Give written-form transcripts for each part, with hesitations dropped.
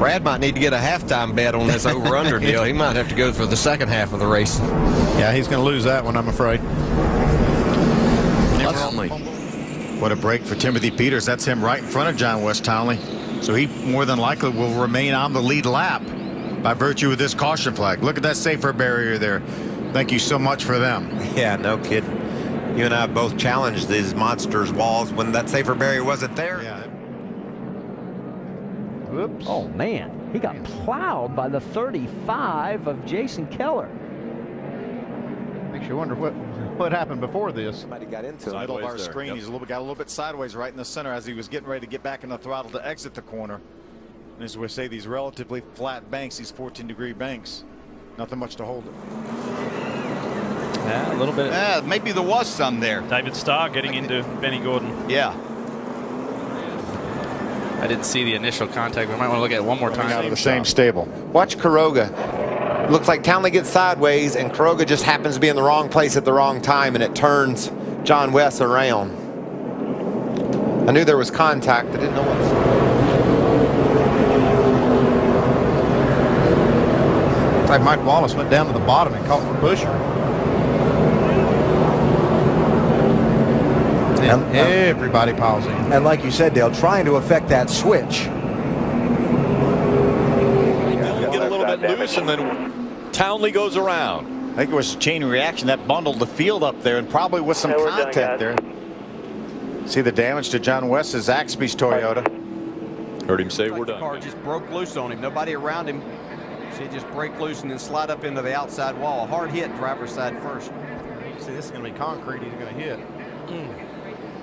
Brad might need to get a halftime bet on this over-under deal. He might have to go for the second half of the race. Yeah, he's going to lose that one, I'm afraid. What a break for Timothy Peters. That's him right in front of John Wes Townley. So he more than likely will remain on the lead lap by virtue of this caution flag. Look at that safer barrier there. Thank you so much for them. Yeah, no kidding. You and I both challenged these monsters walls when that safer barrier wasn't there. Yeah. Whoops. Oh, man. He got plowed by the 35 of Jason Keller. Makes you wonder what happened before this. Somebody got into The middle of our there. screen, Yep. he's got a little bit sideways right in the center as he was getting ready to get back in the throttle to exit the corner. And as we say, these relatively flat banks, these 14-degree banks, nothing much to hold it. Yeah, a little bit. Yeah, maybe there was some there. David Starr getting into Benny Gordon. Yeah. I didn't see the initial contact. We might want to look at it one more time. Out of the same stable. Watch Quiroga. Looks like Townley gets sideways, and Quiroga just happens to be in the wrong place at the wrong time, and it turns John Wes around. I knew there was contact. I didn't know what. Like Mike Wallace went down to the bottom and caught Busher. And everybody piles in. And like you said, Dale, trying to affect that switch. Get a little bit loose, and then Townley goes around. I think it was a chain reaction that bundled the field up there, and probably with some contact there. See the damage to John Wes's Zaxby's Toyota. Heard him say we're The done. car just broke loose on him. Nobody around him. See it just break loose and then slide up into the outside wall. A hard hit, driver's side first. See, this is going to be concrete he's going to hit.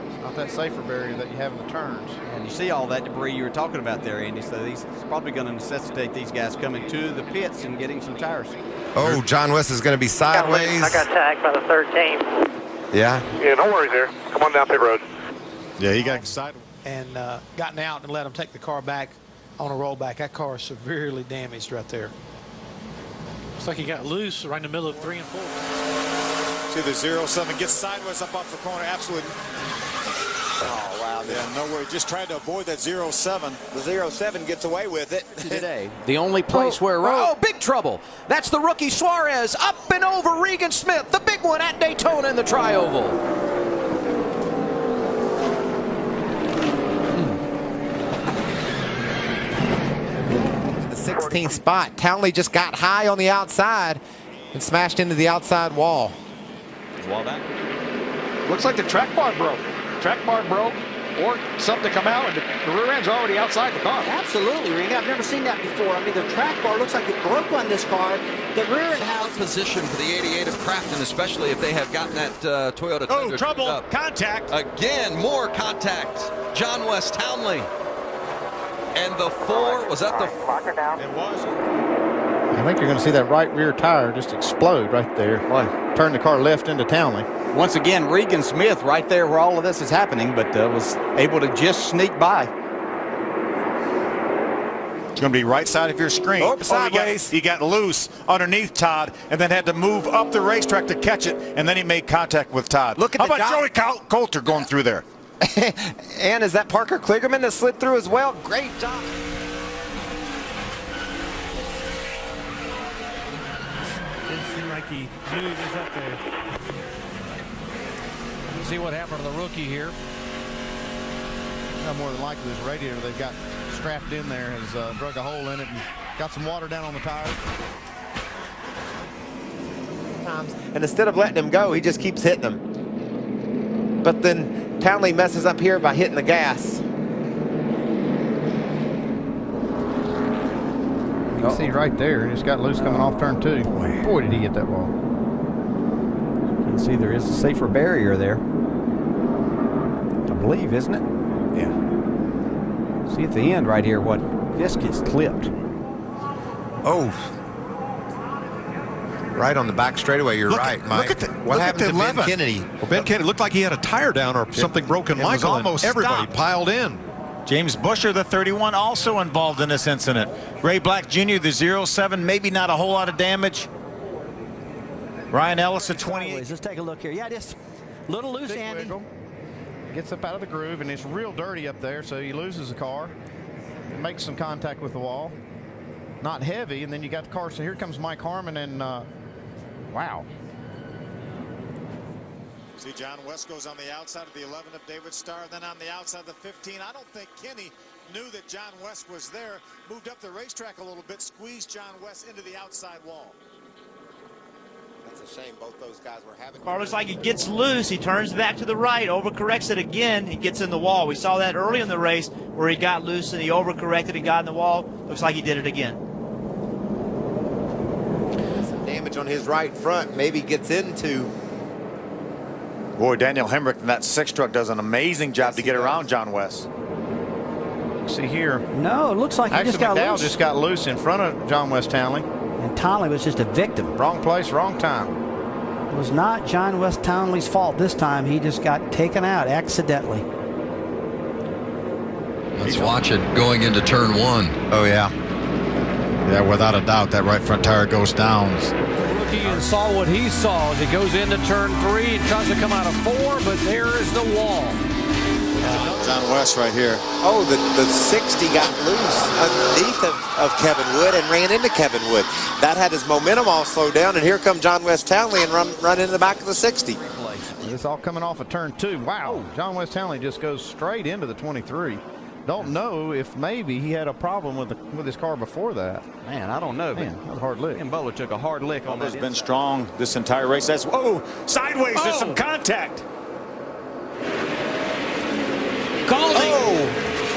It's not that safer barrier that you have in the turns. And you see all that debris you were talking about there, Andy. So it's probably going to necessitate these guys coming to the pits and getting some tires. Oh, John Wes is going to be sideways. I got tagged by the 13. Yeah. Yeah, no worries there. Come on down pit road. Yeah, he got sideways. And gotten out and let him take the car back on a rollback. That car is severely damaged right there. Looks like he got loose right in the middle of 3 and 4. See the 07 gets sideways up off the corner. Absolutely. Oh, wow. Yeah, no way. Just tried to avoid that 07. The 07 gets away with it. Today. The only place where... Oh, big trouble. That's the rookie Suarez up and over Regan Smith. The big one at Daytona in the trioval. The 16th spot. Townley just got high on the outside and smashed into the outside wall. Looks like the track bar broke. Track bar broke or something to come out, and the rear end's already outside the car. Absolutely, Ring. I've never seen that before. I mean, the track bar looks like it broke on this car. The rear end Solid position for the 88 of Crafton, especially if they have gotten that Toyota. Oh, trouble. Up. Contact. Again, more contact. John Wes Townley. And the 4, was that the... marker down. It was. I think you're going to see that right rear tire just explode right there. Turn the car left into Townley. Once again, Regan Smith right there where all of this is happening, but was able to just sneak by. It's going to be right side of your screen. Oh, sideways. He got loose underneath Todd and then had to move up the racetrack to catch it, and then he made contact with Todd. Look at How the about Joey Coulter going through there? And is that Parker Kligerman that slid through as well? Great job. Didn't seem like he knew he was up there. See what happened to the rookie here. More than likely, this radiator they've got strapped in there has drug a hole in it and got some water down on the tires. And instead of letting him go, he just keeps hitting him. But then Townley messes up here by hitting the gas. You can see right there, he just got loose coming off turn 2. Boy, did he hit that wall. You can see there is a safer barrier there. I believe, isn't it? Yeah. See at the end right here what disc is clipped. Oh. Right on the back straightaway, you're right, Mike. What happened to Ben Kennedy? Well, Ben Kennedy looked like he had a tire down or something broken. It was almost everybody stopped. piled in. James Busher, the 31, also involved in this incident. Ray Black Jr., the 07, maybe not a whole lot of damage. Ryan Ellis, the 28. Let's take a look here. Yeah, just a little loose, Big Andy. wiggle. Gets up out of the groove, and it's real dirty up there, so he loses the car. makes some contact with the wall. Not heavy, and then you got the car. So here comes Mike Harmon, and wow. See, John Wes goes on the outside of the 11 of David Starr, then on the outside of the 15. I don't think Kenny knew that John Wes was there. Moved up the racetrack a little bit, squeezed John Wes into the outside wall. That's a shame both those guys were having. Car looks like it gets loose. He turns back to the right, overcorrects it again. He gets in the wall. We saw that early in the race where he got loose and he overcorrected and got in the wall. Looks like he did it again. Some damage on his right front. Maybe gets into. Boy, Daniel Hemrick in that 6 truck does an amazing job to get around John Wes. See here. No, it looks like he just got McDowell loose. just got loose in front of John Wes Townley. And Townley was just a victim. Wrong place, wrong time. It was not John Wes Townley's fault this time. He just got taken out accidentally. Let's watch it going into turn 1. Oh, yeah. Yeah, without a doubt, that right front tire goes down. And saw what he saw as he goes into turn 3 and tries to come out of 4, but there is the wall. John Wes right here. Oh, the 60 got loose underneath of Kevin Wood and ran into Kevin Wood. That had his momentum all slowed down, and here come John Wes Townley and run into the back of the 60. This all coming off of turn 2. Wow, John Wes Townley just goes straight into the 23. Don't know if maybe he had a problem with his car before that. Man, I don't know. Man, that was a hard lick. And Butler took a hard lick on that. He's been strong this entire race. That's, whoa, sideways, there's some contact. Causing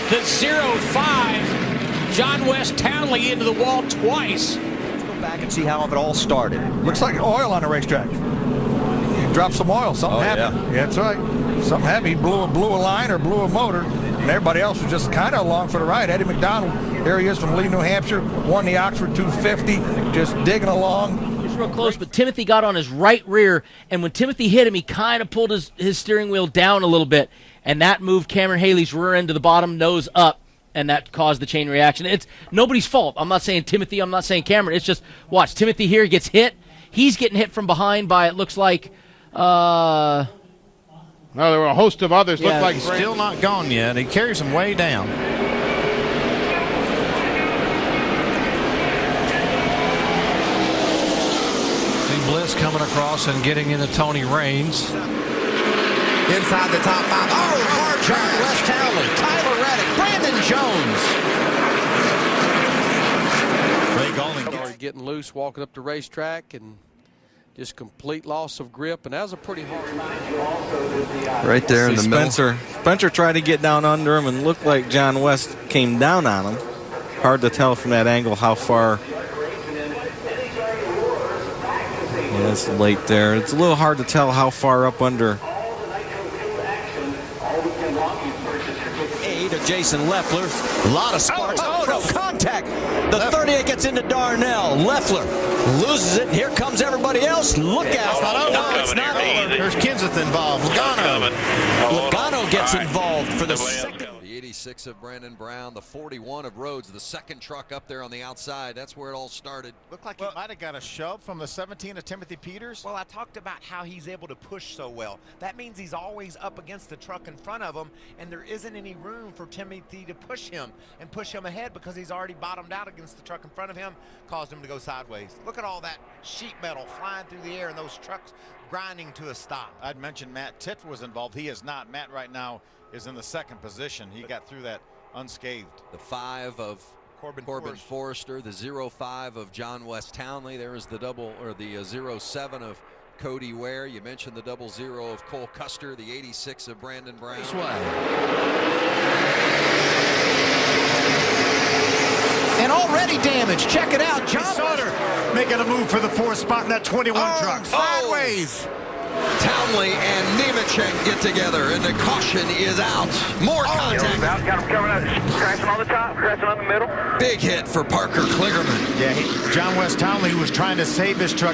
the 0-5, John Wes Townley into the wall twice. Let's go back and see how it all started. Looks like oil on the racetrack. He dropped some oil. Something happened. Yeah, that's right. Something happened. He blew a line or blew a motor, and everybody else was just kind of along for the ride. Eddie McDonald, there he is from Lee, New Hampshire, won the Oxford 250, just digging along. Real close, but Timothy got on his right rear, and when Timothy hit him, he kind of pulled his steering wheel down a little bit, and that moved Cameron Haley's rear end to the bottom, nose up, and that caused the chain reaction. It's nobody's fault. I'm not saying Timothy, I'm not saying Cameron. It's just, watch, Timothy here gets hit. He's getting hit from behind by, it looks like, no, there were a host of others. Yeah, Looked like he's still not gone yet. He carries him way down. Bliss coming across and getting into Tony Raines. Inside the top 5. Oh, hard John Wes Townley, Tyler Reddick, Brandon Jones. Ray Golding getting loose, walking up the racetrack, and just complete loss of grip, and that was a pretty hard. Right there in the middle. Spencer tried to get down under him and looked like John West came down on him. Hard to tell from that angle how far. Yeah, it's late there. It's a little hard to tell how far up under. To Jason Leffler. A lot of sparks. Oh, no contact. The 38 gets into Darnell. Leffler loses it. Here comes everybody else. Look out. No, it's not over. There's Kenseth involved. Logano gets involved for the second. The 86 of Brandon Brown, the 41 of Rhodes, the second truck up there on the outside. That's where it all started. Looked like he might have got a shove from the 17 of Timothy Peters. Well, I talked about how he's able to push so well. That means he's always up against the truck in front of him, and there isn't any room for Timothy to push him ahead because he's already bottomed out against the truck in front of him, caused him to go sideways. Look at all that sheet metal flying through the air and those trucks grinding to a stop. I'd mentioned Matt Titt was involved. He is not. Matt right now is in the second position. He got through that unscathed. The 5 of Corbin Forrester, the 0-5 of John Wes Townley. There is the double, or the 0-7 of Cody Ware. You mentioned the 00 of Cole Custer, the 86 of Brandon Brown. This way. And already damaged. Check it out. John Sauter making a move for the 4th spot in that 21 truck. Sideways. Townley and Nemechek get together, and the caution is out. More contact. Got him coming up, crashing on the top, crashing on the middle. Big hit for Parker Kligerman. Yeah, John Wes Townley was trying to save his truck.